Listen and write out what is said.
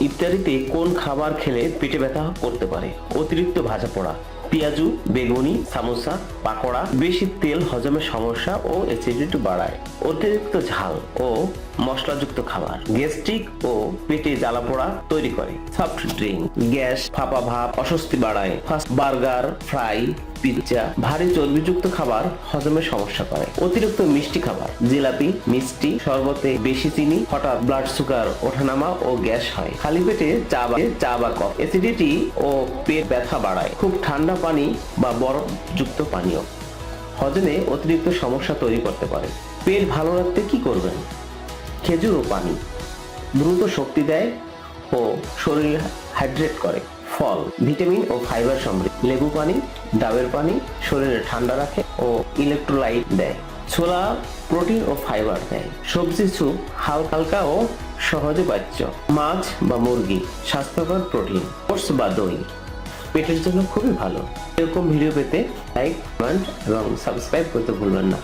ইফতারিতে কোন খাবার খেলে পেটে ব্যথা করতে পারে? অতিরিক্ত ভাজা পোড়া, পেঁয়াজু, বেগুনি, সামোসা, পাকোড়া, বেশি তেল হজমের সমস্যা ও অ্যাসিডিটি বাড়ায়। অতিরিক্ত ঝাল ও মশলাযুক্ত খাবার গ্যাস্ট্রিক ও পেটে জ্বালাপোড়া তৈরি করে। সফট ড্রিঙ্ক গ্যাস, ফাঁপা ভাব, অস্বস্তি বাড়ায়। ফাস্ট বার্গার, ফ্রাই, পিৎজা, ভারী চর্বিযুক্ত খাবার হজমের সমস্যা করে। অতিরিক্ত মিষ্টি খাবার, জিলাপি, মিষ্টি, শরবতে বেশি চিনি, হঠাৎ ব্লাড সুগার ওঠানামা ও গ্যাস হয়। খালি পেটে চা বা কফি অ্যাসিডিটি ও পেট ব্যথা বাড়ায়। খুব ঠান্ডা পানি বা বরফযুক্ত পানীয় হজমে অতিরিক্ত সমস্যা তৈরি করতে পারে। পেট ভালো রাখতে কি করবেন? খেজুর ও পানি দ্রুত শক্তি দেয় ও শরীর হাইড্রেট করে। ফল ভিটামিন ও ফাইবার সমৃদ্ধ। লেবু পানি, ডাবের পানি শরীরে ঠান্ডা রাখে ও ইলেকট্রোলাইট দেয়। ছোলা প্রোটিন ও ফাইবার দেয়। সবজি স্যুপ হালকা ও সহজে পাচ্য। মাছ বা মুরগি স্বাস্থ্যকর প্রোটিন। ওটস বা দই পেটের জন্য খুবই ভালো। এরকম ভিডিও পেতে লাইক, কমেন্ট এবং সাবস্ক্রাইব করতে ভুলবেন না।